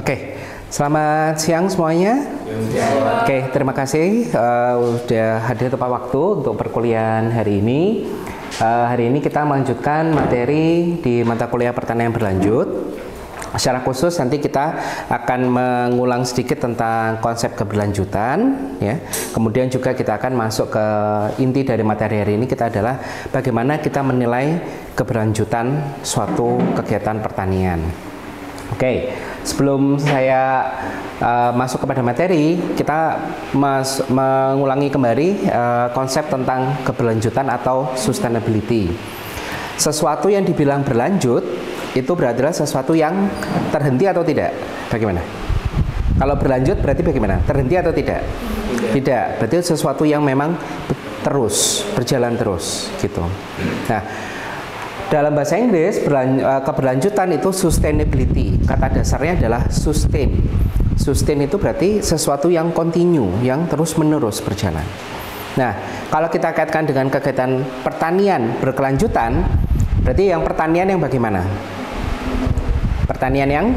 Oke, selamat siang semuanya. Oke, terima kasih sudah hadir tepat waktu untuk perkuliahan hari ini. Hari ini kita melanjutkan materi di mata kuliah pertanian berlanjut. Secara khusus nanti kita akan mengulang sedikit tentang konsep keberlanjutan, ya. Kemudian juga kita akan masuk ke inti dari materi hari ini, kita adalah bagaimana kita menilai keberlanjutan suatu kegiatan pertanian. Oke, sebelum saya masuk kepada materi, kita mengulangi kembali konsep tentang keberlanjutan atau sustainability. Sesuatu yang dibilang berlanjut itu berarti adalah sesuatu yang terhenti atau tidak? Bagaimana? Kalau berlanjut berarti bagaimana? Terhenti atau tidak? Tidak. Berarti sesuatu yang memang terus, berjalan terus, gitu. Nah, dalam bahasa Inggris, keberlanjutan itu sustainability. Kata dasarnya adalah sustain. Sustain itu berarti sesuatu yang continue, yang terus-menerus berjalan. Nah, kalau kita kaitkan dengan kegiatan pertanian berkelanjutan, berarti yang pertanian yang bagaimana? Pertanian yang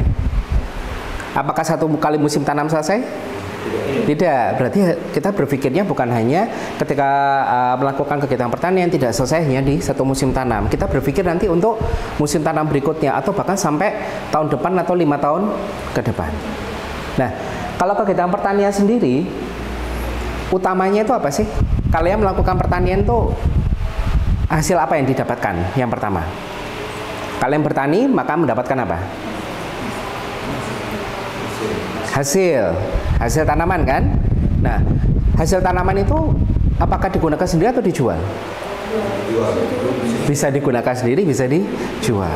apakah satu kali musim tanam selesai? Tidak. Berarti kita berpikirnya bukan hanya ketika melakukan kegiatan pertanian tidak selesai hanya di satu musim tanam. Kita berpikir nanti untuk musim tanam berikutnya atau bahkan sampai tahun depan atau 5 tahun ke depan. Nah, kalau kegiatan pertanian sendiri utamanya itu apa sih? Kalian melakukan pertanian itu hasil apa yang didapatkan? Yang pertama, kalian bertani maka mendapatkan apa? Hasil tanaman kan? Nah, hasil tanaman itu apakah digunakan sendiri atau dijual? Bisa digunakan sendiri, bisa dijual.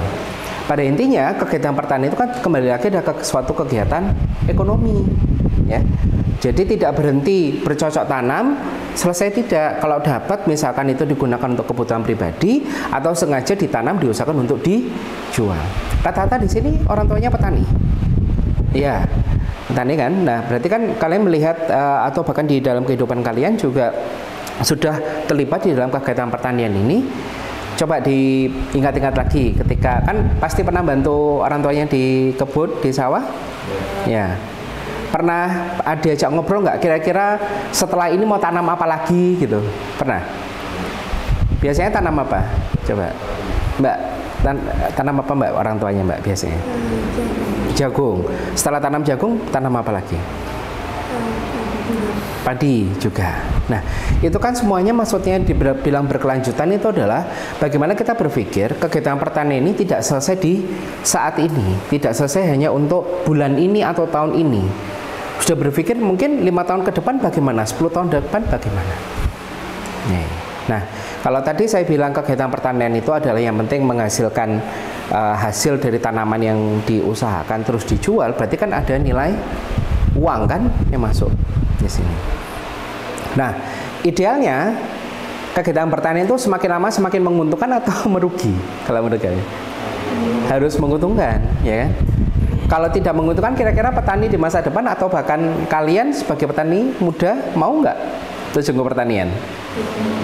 Pada intinya kegiatan pertanian itu kan kembali lagi ada suatu kegiatan ekonomi, ya. Jadi tidak berhenti bercocok tanam, selesai tidak. Kalau dapat misalkan itu digunakan untuk kebutuhan pribadi atau sengaja ditanam diusahakan untuk dijual. Rata-rata di sini orang tuanya petani. Iya, petani kan. Nah, berarti kan kalian melihat atau bahkan di dalam kehidupan kalian juga sudah terlibat di dalam kegiatan pertanian ini. Coba diingat-ingat lagi ketika kan pasti pernah bantu orang tuanya di kebun, di sawah. Ya. Pernah diajak ngobrol nggak? Kira-kira setelah ini mau tanam apa lagi gitu? Pernah? Biasanya tanam apa? Coba, Mbak, tanam apa Mbak orang tuanya Mbak biasanya? Jagung. Setelah tanam jagung, tanam apa lagi? Padi juga. Nah, itu kan semuanya maksudnya dibilang berkelanjutan itu adalah bagaimana kita berpikir kegiatan pertanian ini tidak selesai di saat ini, tidak selesai hanya untuk bulan ini atau tahun ini. Sudah berpikir mungkin 5 tahun ke depan bagaimana, 10 tahun ke depan bagaimana. Nah, kalau tadi saya bilang kegiatan pertanian itu adalah yang penting menghasilkan hasil dari tanaman yang diusahakan terus dijual, berarti kan ada nilai uang kan yang masuk di sini. Nah, idealnya kegiatan pertanian itu semakin lama semakin menguntungkan atau merugi? Kalau menurut kalian? Harus menguntungkan, ya kan? Kalau tidak menguntungkan, kira-kira petani di masa depan atau bahkan kalian sebagai petani muda mau nggak terjun ke pertanian?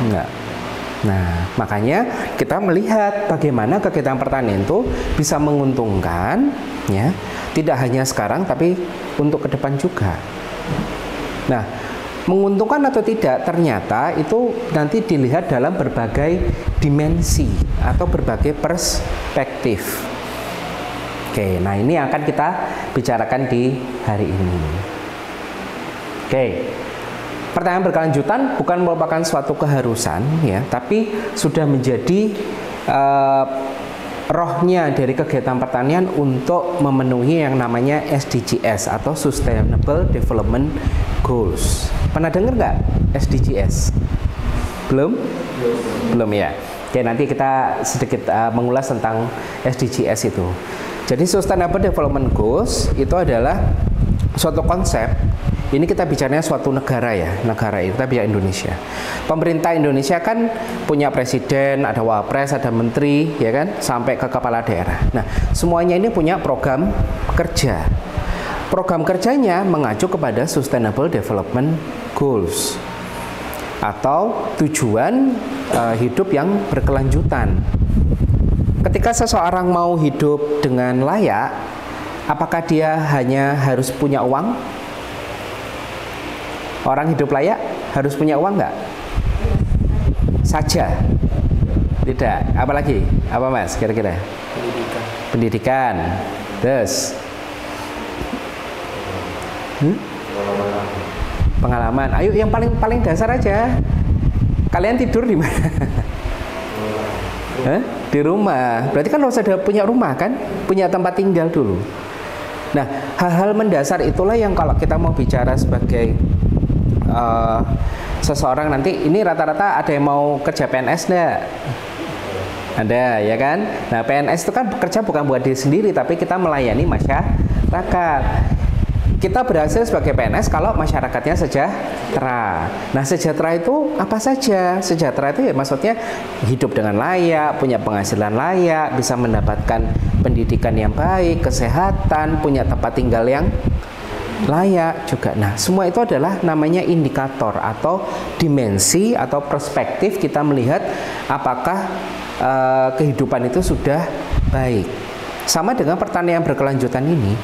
Enggak. Nah, makanya kita melihat bagaimana kegiatan pertanian itu bisa menguntungkan, ya, tidak hanya sekarang tapi untuk ke depan juga. Nah, menguntungkan atau tidak ternyata itu nanti dilihat dalam berbagai dimensi atau berbagai perspektif. Oke, nah ini yang akan kita bicarakan di hari ini. Oke, pertanyaan berkelanjutan bukan merupakan suatu keharusan, ya, tapi sudah menjadi rohnya dari kegiatan pertanian untuk memenuhi yang namanya SDGs atau Sustainable Development Goals. Pernah dengar nggak SDGs? Belum? Belum ya. Oke, nanti kita sedikit mengulas tentang SDGs itu. Jadi Sustainable Development Goals itu adalah suatu konsep. Ini kita bicaranya suatu negara ya, negara itu kita bicara Indonesia. Pemerintah Indonesia kan punya presiden, ada wapres, ada menteri, ya kan, sampai ke kepala daerah. Nah, semuanya ini punya program kerja. Program kerjanya mengacu kepada Sustainable Development Goals atau tujuan hidup yang berkelanjutan. Ketika seseorang mau hidup dengan layak, Apakah dia hanya harus punya uang? Orang hidup layak harus punya uang nggak? Saja? Tidak. Apalagi? Apa Mas kira-kira? Pendidikan. Terus? Pengalaman. Ayo yang paling dasar aja. Kalian tidur di mana? Di rumah. Berarti kan harus ada punya rumah kan? Punya tempat tinggal dulu. Nah, hal-hal mendasar itulah yang kalau kita mau bicara sebagai seseorang nanti, ini rata-rata ada yang mau kerja PNS enggak? Ada ya kan? Nah, PNS itu kan bekerja bukan buat diri sendiri, tapi kita melayani masyarakat. Kita berhasil sebagai PNS kalau masyarakatnya sejahtera. Nah, sejahtera itu apa saja? Sejahtera itu ya maksudnya hidup dengan layak, punya penghasilan layak, bisa mendapatkan pendidikan yang baik, kesehatan, punya tempat tinggal yang layak juga. Nah, semua itu adalah namanya indikator atau dimensi atau perspektif kita melihat apakah kehidupan itu sudah baik. Sama dengan pertanian berkelanjutan ini.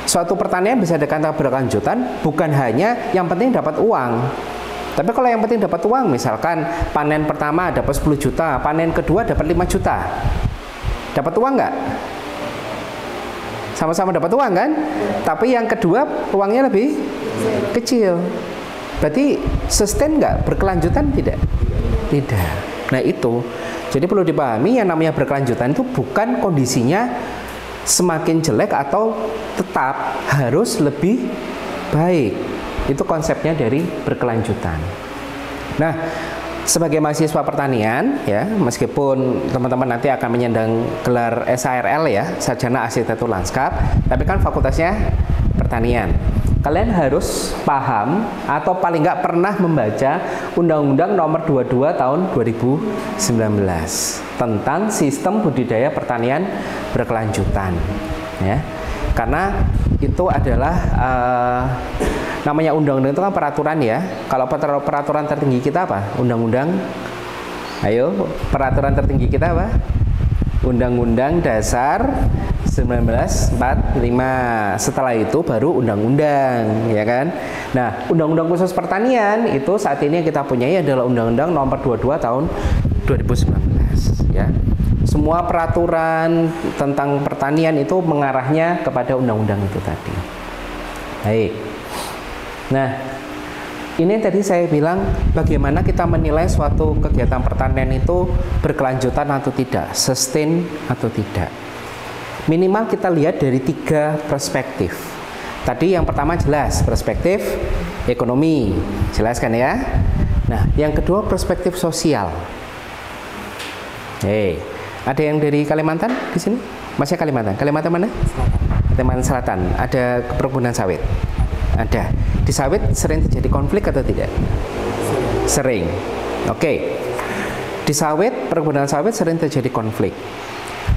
Suatu pertanian bisa dikatakan berkelanjutan bukan hanya yang penting dapat uang. Tapi kalau yang penting dapat uang, misalkan panen pertama dapat 10 juta, panen kedua dapat 5 juta. Dapat uang nggak? Sama-sama dapat uang kan? Tapi yang kedua uangnya lebih kecil. Berarti sustain nggak? Berkelanjutan tidak? Tidak. Nah itu. Jadi perlu dipahami yang namanya berkelanjutan itu bukan kondisinya semakin jelek atau tetap, harus lebih baik. Itu konsepnya dari berkelanjutan. Nah, sebagai mahasiswa pertanian ya, meskipun teman-teman nanti akan menyandang gelar SARL ya, Sarjana Arsitektur Lanskap, tapi kan fakultasnya pertanian. Kalian harus paham atau paling nggak pernah membaca Undang-Undang Nomor 22 Tahun 2019 tentang sistem budidaya pertanian berkelanjutan ya. Karena itu adalah namanya undang-undang itu kan peraturan ya. Kalau peraturan tertinggi kita apa? Undang-undang. Ayo, peraturan tertinggi kita apa? Undang-Undang Dasar 1945. Setelah itu baru undang-undang, ya kan? Nah, undang-undang khusus pertanian itu saat ini yang kita punyai adalah Undang-Undang Nomor 22 Tahun 2019, ya. Semua peraturan tentang pertanian itu mengarahnya kepada undang-undang itu tadi. Baik. Nah, ini tadi saya bilang bagaimana kita menilai suatu kegiatan pertanian itu berkelanjutan atau tidak, sustain atau tidak. Minimal kita lihat dari 3 perspektif. Tadi yang pertama jelas perspektif ekonomi, jelas kan ya. Nah, yang kedua perspektif sosial. Ada yang dari Kalimantan di sini? Masih Kalimantan? Kalimantan mana? Kalimantan Selatan. Ada perkebunan sawit? Ada. Di sawit sering terjadi konflik atau tidak? Sering. Oke. Di sawit, perkebunan sawit sering terjadi konflik.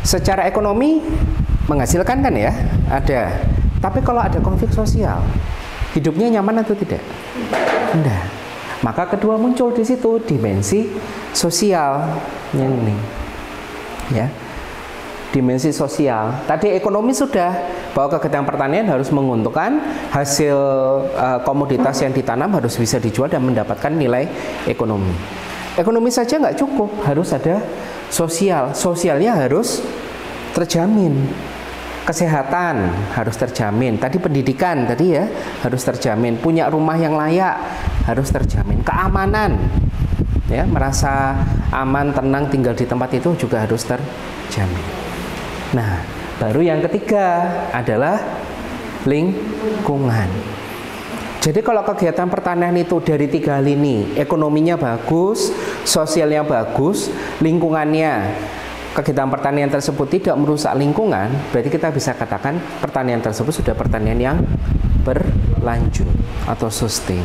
Secara ekonomi menghasilkan kan ya? Ada. Tapi kalau ada konflik sosial, hidupnya nyaman atau tidak? Tidak. Maka kedua muncul di situ dimensi sosial ini. Ya. Dimensi sosial. Tadi ekonomi sudah, bahwa kegiatan pertanian harus menguntungkan, hasil komoditas yang ditanam harus bisa dijual dan mendapatkan nilai ekonomi. Ekonomi saja nggak cukup, harus ada sosial. Sosialnya harus terjamin. Kesehatan harus terjamin. Tadi pendidikan tadi ya harus terjamin. Punya rumah yang layak harus terjamin. Keamanan, ya, merasa aman, tenang tinggal di tempat itu juga harus terjamin. Nah, baru yang ketiga adalah lingkungan. Jadi kalau kegiatan pertanian itu dari 3 hal ini, ekonominya bagus, sosialnya bagus, lingkungannya, kegiatan pertanian tersebut tidak merusak lingkungan, berarti kita bisa katakan pertanian tersebut sudah pertanian yang berlanjut atau sustain.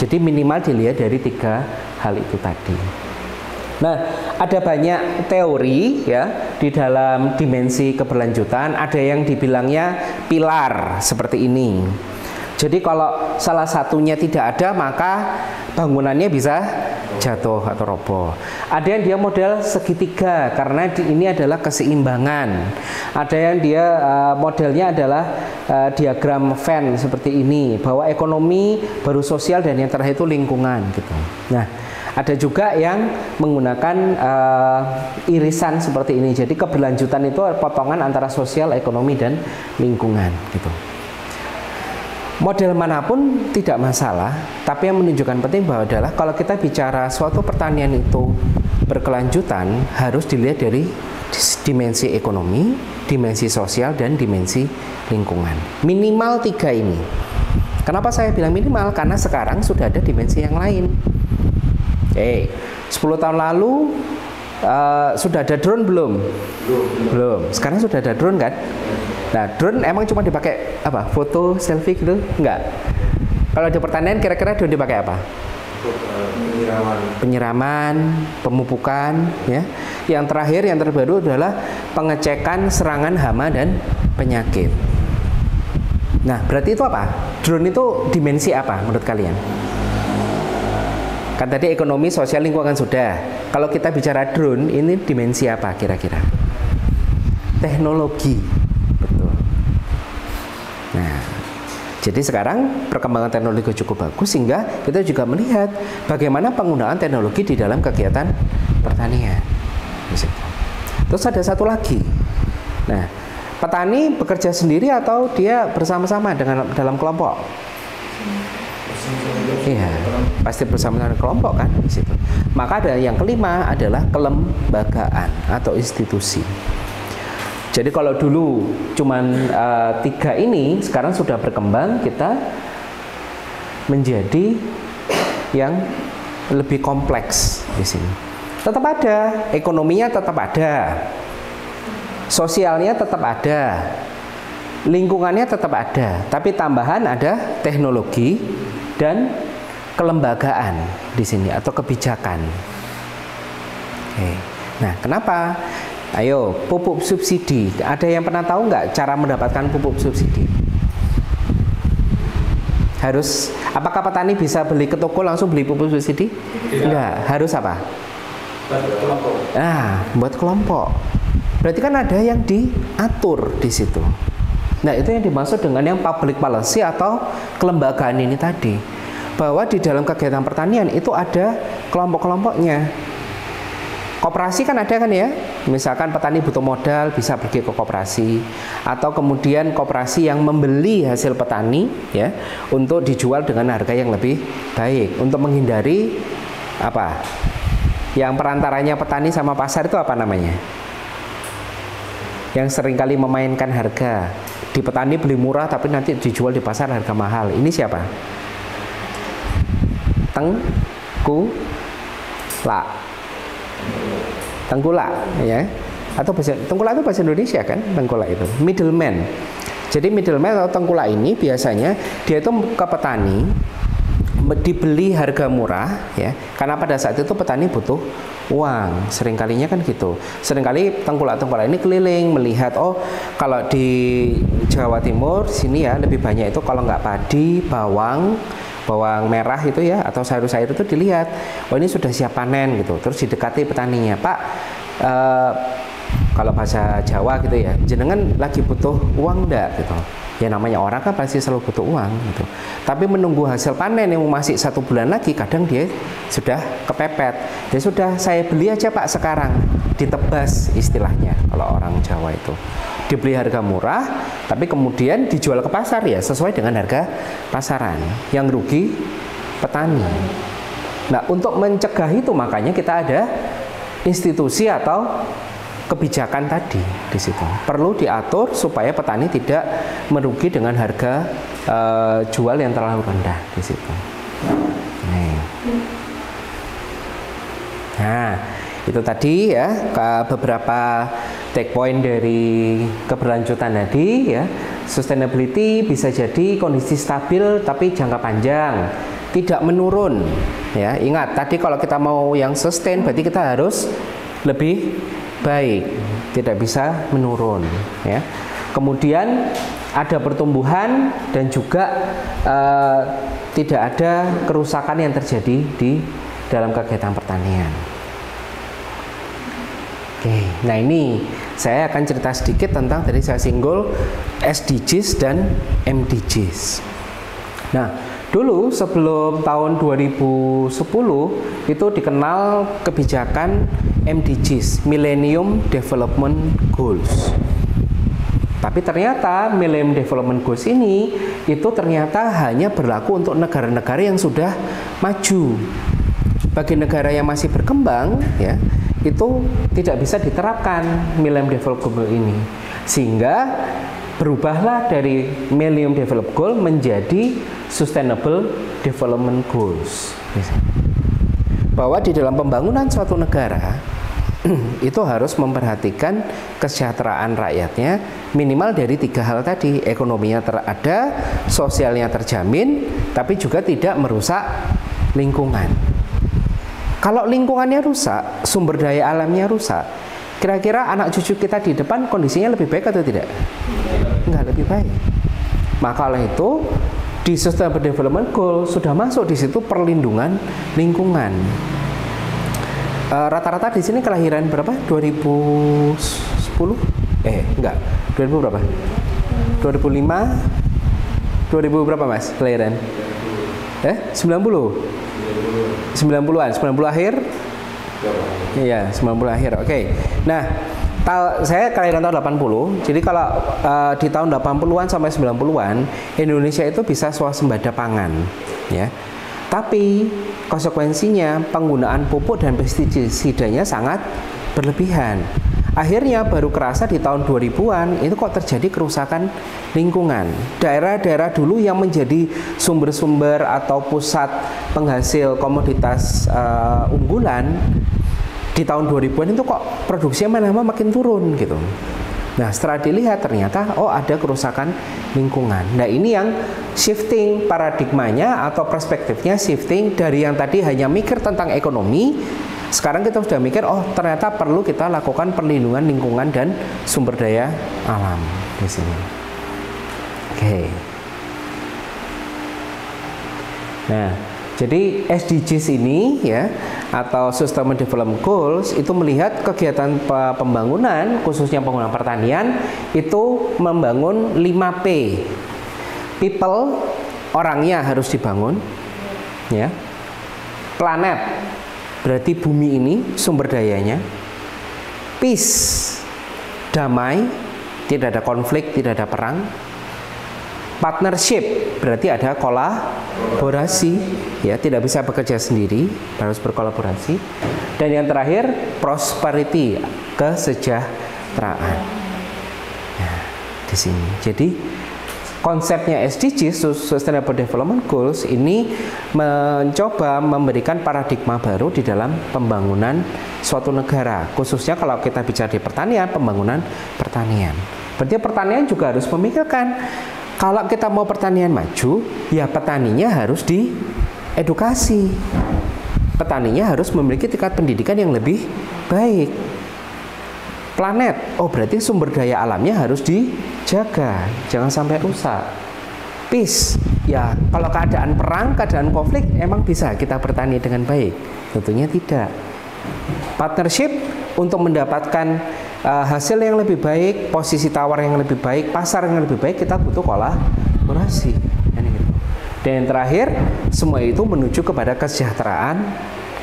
Jadi minimal dilihat dari 3 hal itu tadi. Nah, ada banyak teori ya di dalam dimensi keberlanjutan. Ada yang dibilangnya pilar seperti ini. Jadi kalau salah satunya tidak ada, maka bangunannya bisa jatuh atau roboh. Ada yang dia model segitiga karena ini adalah keseimbangan. Ada yang dia modelnya adalah diagram Venn seperti ini, bahwa ekonomi baru sosial dan yang terakhir itu lingkungan gitu. Nah, ada juga yang menggunakan irisan seperti ini. Jadi keberlanjutan itu potongan antara sosial, ekonomi dan lingkungan gitu. Model manapun tidak masalah, tapi yang menunjukkan penting bahwa adalah kalau kita bicara suatu pertanian itu berkelanjutan harus dilihat dari dimensi ekonomi, dimensi sosial, dan dimensi lingkungan. Minimal 3 ini. Kenapa saya bilang minimal? Karena sekarang sudah ada dimensi yang lain. 10 tahun lalu sudah ada drone belum? Belum. Sekarang sudah ada drone kan? Nah, drone emang cuma dipakai apa? Foto, selfie gitu? Enggak. Kalau di pertanian kira-kira drone dipakai apa? Penyiraman, pemupukan, ya. Yang terakhir, yang terbaru adalah pengecekan serangan hama dan penyakit. Nah, berarti itu apa? Drone itu dimensi apa menurut kalian? Kan tadi ekonomi, sosial, lingkungan sudah. Kalau kita bicara drone, ini dimensi apa kira-kira? Teknologi. Nah, jadi sekarang perkembangan teknologi cukup bagus sehingga kita juga melihat bagaimana penggunaan teknologi di dalam kegiatan pertanian. Terus ada satu lagi. Nah, petani bekerja sendiri atau dia bersama-sama dengan dalam kelompok? Iya, pasti bersama dengan kelompok kan di situ. Maka ada yang kelima adalah kelembagaan atau institusi. Jadi kalau dulu cuman 3 ini, sekarang sudah berkembang, kita menjadi yang lebih kompleks di sini. Tetap ada, ekonominya tetap ada, sosialnya tetap ada, lingkungannya tetap ada, tapi tambahan ada teknologi dan kelembagaan di sini atau kebijakan. Oke. Nah, kenapa? Ayo, pupuk subsidi. Ada yang pernah tahu nggak cara mendapatkan pupuk subsidi? Harus, apakah petani bisa beli ke toko langsung beli pupuk subsidi? Enggak, harus apa? Buat kelompok. Nah, buat kelompok. Berarti kan ada yang diatur di situ. Nah, itu yang dimaksud dengan yang public policy atau kelembagaan ini tadi. Bahwa di dalam kegiatan pertanian itu ada kelompok-kelompoknya. Koperasi kan ada kan ya, misalkan petani butuh modal bisa pergi ke koperasi, atau kemudian koperasi yang membeli hasil petani ya untuk dijual dengan harga yang lebih baik untuk menghindari apa? Yang perantaranya petani sama pasar itu apa namanya? Yang seringkali memainkan harga. Di petani beli murah tapi nanti dijual di pasar harga mahal. Ini siapa? Tengkulak ya, atau tengkulak itu bahasa Indonesia kan, tengkulak itu middleman. Jadi middleman atau tengkulak ini biasanya dia itu ke petani dibeli harga murah ya, karena pada saat itu petani butuh uang. Seringkalinya kan gitu. Seringkali tengkulak-tengkulak ini keliling melihat, oh kalau di Jawa Timur sini ya lebih banyak itu kalau nggak padi, bawang merah itu ya, atau sayur-sayur itu dilihat, oh ini sudah siap panen gitu. Terus didekati petaninya, Pak, kalau bahasa Jawa gitu ya, jenengan lagi butuh uang enggak gitu. Ya namanya orang kan pasti selalu butuh uang gitu. Tapi menunggu hasil panen yang masih 1 bulan lagi, kadang dia sudah kepepet. Ya sudah, saya beli aja Pak sekarang, ditebas istilahnya kalau orang Jawa itu. Dibeli harga murah, tapi kemudian dijual ke pasar ya sesuai dengan harga pasaran. Yang rugi petani. Nah, untuk mencegah itu makanya kita ada institusi atau kebijakan tadi di situ. Perlu diatur supaya petani tidak merugi dengan harga jual yang terlalu rendah di situ. Nah, itu tadi ya beberapa take point dari keberlanjutan tadi ya. Sustainability bisa jadi kondisi stabil tapi jangka panjang, tidak menurun ya. Ingat tadi kalau kita mau yang sustain berarti kita harus lebih baik, tidak bisa menurun ya. Kemudian ada pertumbuhan dan juga tidak ada kerusakan yang terjadi di dalam kegiatan pertanian. Oke, nah ini saya akan cerita sedikit tentang tadi saya singgul SDGs dan MDGs. Nah, dulu sebelum tahun 2010 itu dikenal kebijakan MDGs, Millennium Development Goals. Tapi ternyata Millennium Development Goals ini itu ternyata hanya berlaku untuk negara-negara yang sudah maju. Bagi negara yang masih berkembang, ya, itu tidak bisa diterapkan Millennium Development Goal ini. Sehingga berubahlah dari Millennium Development Goal menjadi Sustainable Development Goals. Bahwa di dalam pembangunan suatu negara itu harus memperhatikan kesejahteraan rakyatnya minimal dari 3 hal tadi. Ekonominya terada, sosialnya terjamin, tapi juga tidak merusak lingkungan. Kalau lingkungannya rusak, sumber daya alamnya rusak, kira-kira anak cucu kita di depan kondisinya lebih baik atau tidak? Enggak lebih baik. Maka oleh itu di Sustainable Development Goal sudah masuk di situ perlindungan lingkungan. Rata-rata di sini kelahiran berapa? 2010? Enggak. 2000 berapa? 2005? 2000 berapa Mas kelahiran? 90? 90-an, 90 akhir? Iya, 90 akhir. Oke. Nah, saya kelahiran tahun 80. Jadi kalau di tahun 80-an sampai 90-an Indonesia itu bisa swasembada pangan, ya. Tapi konsekuensinya penggunaan pupuk dan pestisidanya sangat berlebihan. Akhirnya baru kerasa di tahun 2000-an itu kok terjadi kerusakan lingkungan. Daerah-daerah dulu yang menjadi sumber-sumber atau pusat penghasil komoditas unggulan di tahun 2000-an itu kok produksinya lama-lama makin turun gitu. Nah, setelah dilihat ternyata ada kerusakan lingkungan. Nah, ini yang shifting paradigmanya atau perspektifnya shifting dari yang tadi hanya mikir tentang ekonomi. Sekarang kita sudah mikir, ternyata perlu kita lakukan perlindungan lingkungan dan sumber daya alam di sini. Oke. Nah, jadi SDGs ini ya atau Sustainable Development Goals itu melihat kegiatan pembangunan khususnya pembangunan pertanian itu membangun 5P. People, orangnya harus dibangun, ya. Planet, berarti bumi ini sumber dayanya. Peace, damai, tidak ada konflik, tidak ada perang. Partnership, berarti ada kolaborasi, ya, tidak bisa bekerja sendiri, harus berkolaborasi. Dan yang terakhir, prosperity, kesejahteraan. Nah, di sini. Jadi konsepnya SDGs, Sustainable Development Goals ini mencoba memberikan paradigma baru di dalam pembangunan suatu negara, khususnya kalau kita bicara di pertanian, pembangunan pertanian. Berarti pertanian juga harus memikirkan kalau kita mau pertanian maju, ya petaninya harus diedukasi. Petaninya harus memiliki tingkat pendidikan yang lebih baik. Planet, berarti sumber daya alamnya harus dijaga, jangan sampai rusak. Peace, ya kalau keadaan perang, keadaan konflik, emang bisa kita bertani dengan baik? Tentunya tidak. Partnership, untuk mendapatkan hasil yang lebih baik, posisi tawar yang lebih baik, pasar yang lebih baik, kita butuh kolaborasi. Dan yang terakhir, semua itu menuju kepada kesejahteraan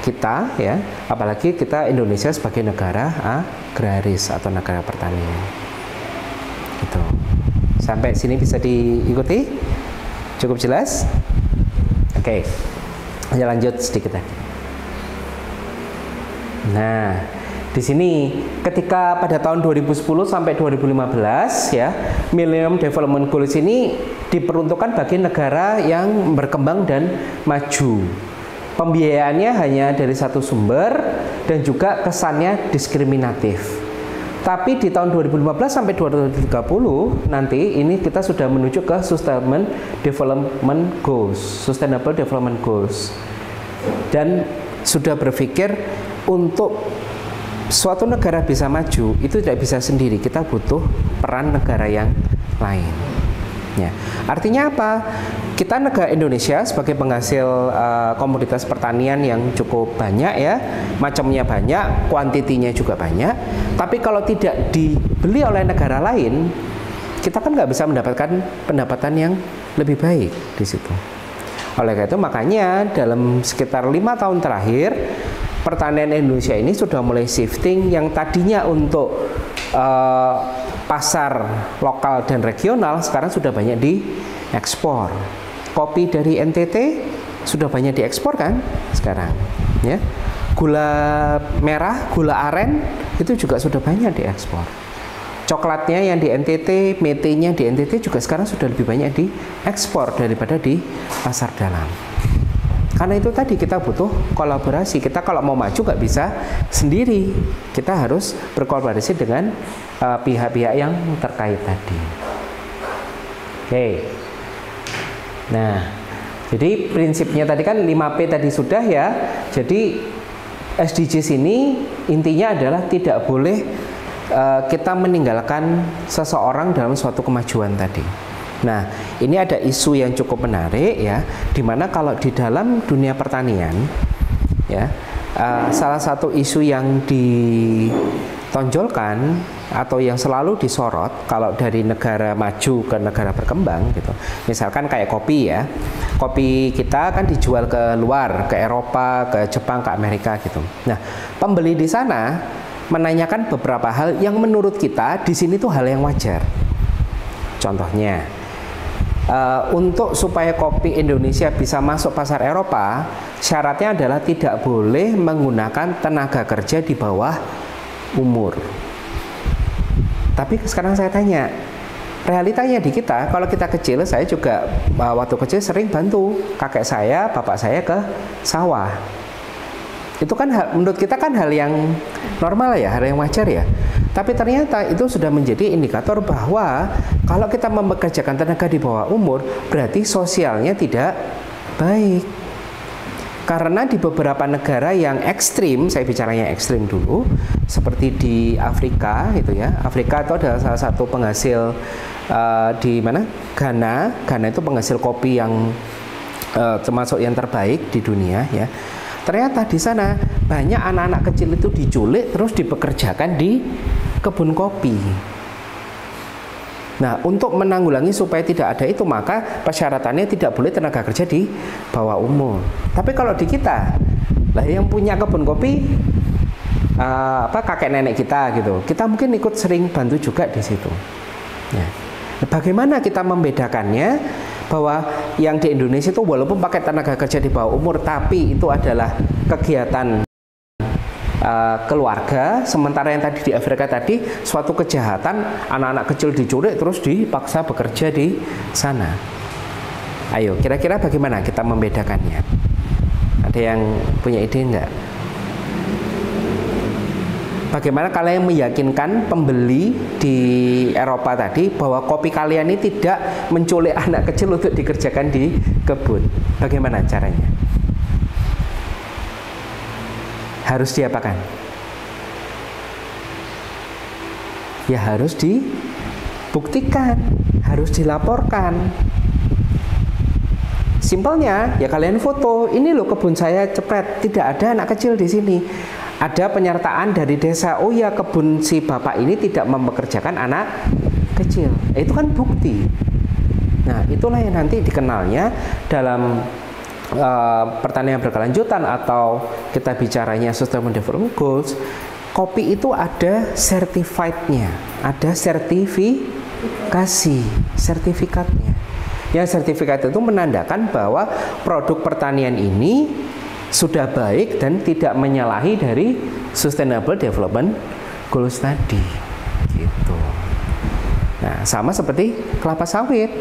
kita, ya, apalagi kita Indonesia sebagai negara agraris atau negara pertanian. Gitu. Sampai sini bisa diikuti? Cukup jelas? Oke. Kita lanjut sedikit lagi. Nah, di sini ketika pada tahun 2010 sampai 2015 ya, Millennium Development Goals ini diperuntukkan bagi negara yang berkembang dan maju. Pembiayaannya hanya dari satu sumber dan juga kesannya diskriminatif. Tapi di tahun 2015 sampai 2030 nanti ini kita sudah menuju ke Sustainable Development Goals dan sudah berpikir untuk suatu negara bisa maju itu tidak bisa sendiri, kita butuh peran negara yang lain. Ya, artinya apa? Kita negara Indonesia sebagai penghasil komoditas pertanian yang cukup banyak ya, macamnya banyak, kuantitinya juga banyak. Tapi kalau tidak dibeli oleh negara lain, kita kan nggak bisa mendapatkan pendapatan yang lebih baik di situ. Oleh karena itu makanya dalam sekitar 5 tahun terakhir pertanian Indonesia ini sudah mulai shifting yang tadinya untuk pasar lokal dan regional sekarang sudah banyak diekspor. Kopi dari NTT sudah banyak diekspor kan sekarang, ya. Gula merah, gula aren itu juga sudah banyak diekspor. Coklatnya yang di NTT, metenya di NTT juga sekarang sudah lebih banyak diekspor daripada di pasar dalam. Karena itu tadi kita butuh kolaborasi. Kita kalau mau maju nggak bisa sendiri. Kita harus berkolaborasi dengan pihak-pihak yang terkait tadi. Oke. Nah, jadi prinsipnya tadi kan 5P tadi sudah ya. Jadi SDGs ini intinya adalah tidak boleh kita meninggalkan seseorang dalam suatu kemajuan tadi. Nah, ini ada isu yang cukup menarik ya, dimana kalau di dalam dunia pertanian ya, salah satu isu yang ditonjolkan atau yang selalu disorot kalau dari negara maju ke negara berkembang gitu, misalkan kayak kopi ya, kopi kita kan dijual ke luar, ke Eropa, ke Jepang, ke Amerika gitu. Nah, pembeli di sana menanyakan beberapa hal yang menurut kita di sini tuh hal yang wajar. Contohnya, untuk supaya kopi Indonesia bisa masuk pasar Eropa, syaratnya adalah tidak boleh menggunakan tenaga kerja di bawah umur. Tapi sekarang saya tanya, realitanya di kita, kalau kita kecil, saya juga waktu kecil sering bantu kakek saya, bapak saya ke sawah. Itu kan menurut kita kan hal yang normal ya, hal yang wajar ya. Tapi ternyata itu sudah menjadi indikator bahwa kalau kita mempekerjakan tenaga di bawah umur, berarti sosialnya tidak baik. Karena di beberapa negara yang ekstrim, saya bicara yang ekstrim dulu, seperti di Afrika gitu ya. Afrika itu adalah salah satu penghasil di mana? Ghana. Ghana itu penghasil kopi yang termasuk yang terbaik di dunia ya. Ternyata di sana banyak anak-anak kecil itu diculik terus dipekerjakan di kebun kopi. Nah, untuk menanggulangi supaya tidak ada itu, maka persyaratannya tidak boleh tenaga kerja di bawah umur. Tapi kalau di kita, lah yang punya kebun kopi kakek nenek kita gitu, kita mungkin ikut sering bantu juga di situ. Ya. Bagaimana kita membedakannya? Bahwa yang di Indonesia itu walaupun pakai tenaga kerja di bawah umur, tapi itu adalah kegiatan keluarga, sementara yang tadi di Afrika tadi suatu kejahatan, anak-anak kecil diculik terus dipaksa bekerja di sana. Ayo, kira-kira bagaimana kita membedakannya? Ada yang punya ide enggak? Bagaimana kalian meyakinkan pembeli di Eropa tadi bahwa kopi kalian ini tidak menculik anak kecil untuk dikerjakan di kebun? Bagaimana caranya? Harus diapakan? Ya harus dibuktikan, harus dilaporkan. Simpelnya ya kalian foto, ini loh kebun saya cepret, tidak ada anak kecil di sini. Ada penyertaan dari desa, oh ya kebun si bapak ini tidak mempekerjakan anak kecil. Itu kan bukti. Nah, itulah yang nanti dikenalnya dalam pertanian berkelanjutan atau kita bicaranya Sustainable Development Goals. Kopi itu ada certified-nya, ada sertifikatnya. Yang sertifikat itu menandakan bahwa produk pertanian ini sudah baik dan tidak menyalahi dari Sustainable Development Goals tadi, gitu. Nah, sama seperti kelapa sawit.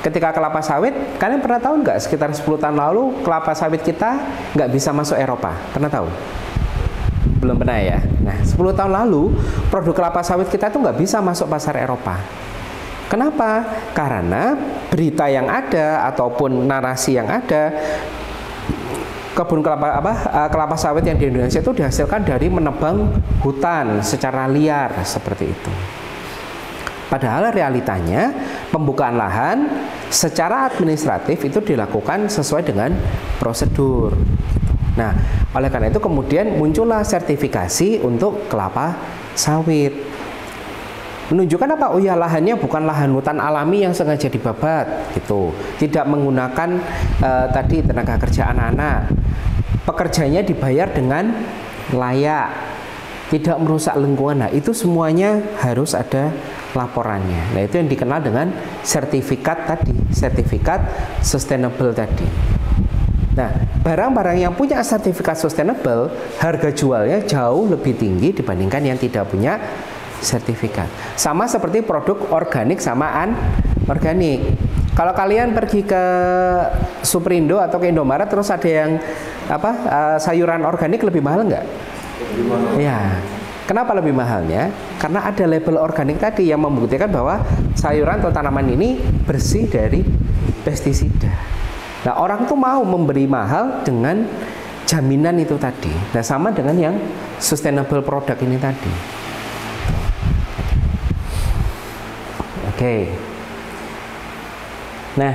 Ketika kelapa sawit, kalian pernah tahu nggak sekitar 10 tahun lalu kelapa sawit kita nggak bisa masuk Eropa? Pernah tahu? Belum pernah ya? Nah, 10 tahun lalu produk kelapa sawit kita itu nggak bisa masuk pasar Eropa. Kenapa? Karena berita yang ada ataupun narasi yang ada, kebun kelapa sawit yang di Indonesia itu dihasilkan dari menebang hutan secara liar seperti itu. Padahal realitanya pembukaan lahan secara administratif itu dilakukan sesuai dengan prosedur. Nah, oleh karena itu kemudian muncullah sertifikasi untuk kelapa sawit. Menunjukkan apa? Oh ya, lahannya bukan lahan hutan alami yang sengaja dibabat gitu. Tidak menggunakan tadi tenaga kerja anak-anak. Pekerjanya dibayar dengan layak, tidak merusak lingkungan. Nah, itu semuanya harus ada laporannya. Nah, itu yang dikenal dengan sertifikat tadi, sertifikat sustainable tadi. Nah, barang-barang yang punya sertifikat sustainable, harga jualnya jauh lebih tinggi dibandingkan yang tidak punya sertifikat. Sama seperti produk organik sama anorganik. Kalau kalian pergi ke Superindo atau ke Indomaret terus ada yang sayuran organik lebih mahal nggak? Ya. Kenapa lebih mahalnya? Karena ada label organik tadi yang membuktikan bahwa sayuran atau tanaman ini bersih dari pestisida. Nah, orang tuh mau memberi mahal dengan jaminan itu tadi. Nah, sama dengan yang sustainable product ini tadi. Oke. Nah,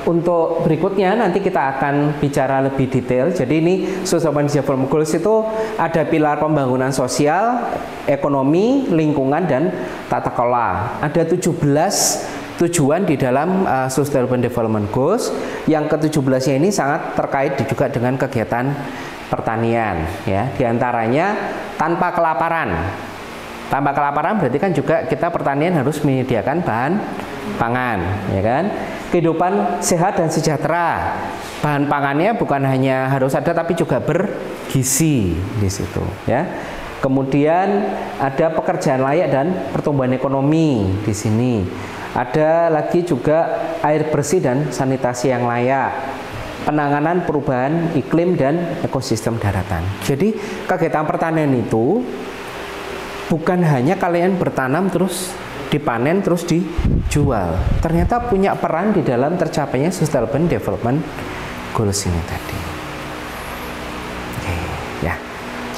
untuk berikutnya nanti kita akan bicara lebih detail. Jadi ini Sustainable Development Goals itu ada pilar pembangunan sosial, ekonomi, lingkungan, dan tata kelola. Ada 17 tujuan di dalam Sustainable Development Goals. Yang ke-17-nya ini sangat terkait juga dengan kegiatan pertanian, ya. Di antaranya tanpa kelaparan. Tanpa kelaparan berarti kan juga kita pertanian harus menyediakan bahan pangan, ya kan? Kehidupan sehat dan sejahtera. Bahan pangannya bukan hanya harus ada tapi juga bergizi di situ, ya. Kemudian ada pekerjaan layak dan pertumbuhan ekonomi di sini. Ada lagi juga air bersih dan sanitasi yang layak. Penanganan perubahan iklim dan ekosistem daratan. Jadi kegiatan pertanian itu bukan hanya kalian bertanam terus dipanen terus dijual. Ternyata punya peran di dalam tercapainya Sustainable Development Goals ini tadi. Oke, ya.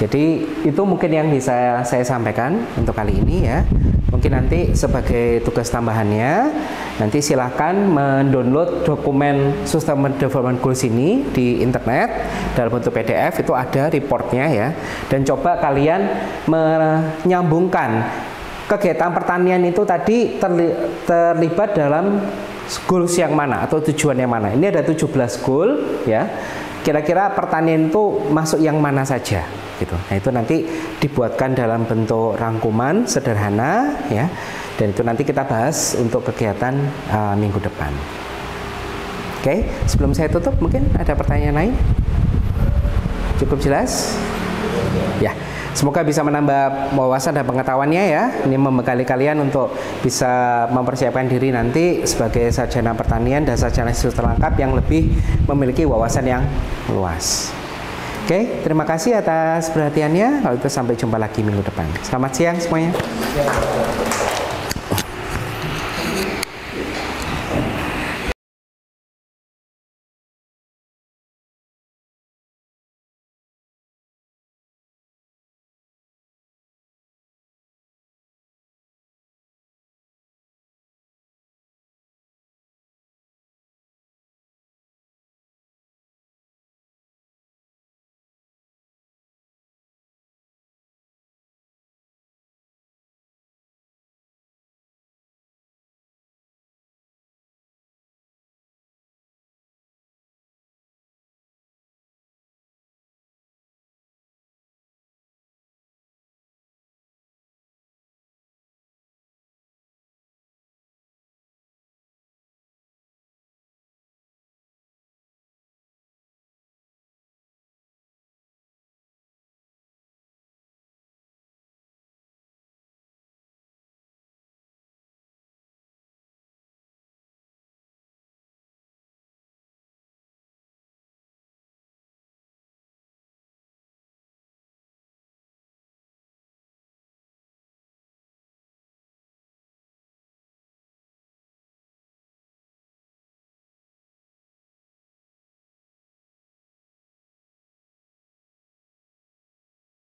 Jadi itu mungkin yang bisa saya sampaikan untuk kali ini, ya. Mungkin nanti sebagai tugas tambahannya, nanti silahkan mendownload dokumen Sustainable Development Goals ini di internet dalam bentuk PDF, itu ada reportnya, ya. Dan coba kalian menyambungkan kegiatan pertanian itu tadi terlibat dalam goals yang mana atau tujuan yang mana. Ini ada 17 goal, ya. Kira-kira pertanian itu masuk yang mana saja gitu. Nah, itu nanti dibuatkan dalam bentuk rangkuman sederhana, ya. Dan itu nanti kita bahas untuk kegiatan minggu depan. Oke, sebelum saya tutup mungkin ada pertanyaan lain? Cukup jelas? Ya. Semoga bisa menambah wawasan dan pengetahuannya, ya. Ini membekali kalian untuk bisa mempersiapkan diri nanti sebagai sarjana pertanian dan sarjana institut terlengkap yang lebih memiliki wawasan yang luas. Oke, terima kasih atas perhatiannya. Kalau itu sampai jumpa lagi minggu depan. Selamat siang semuanya.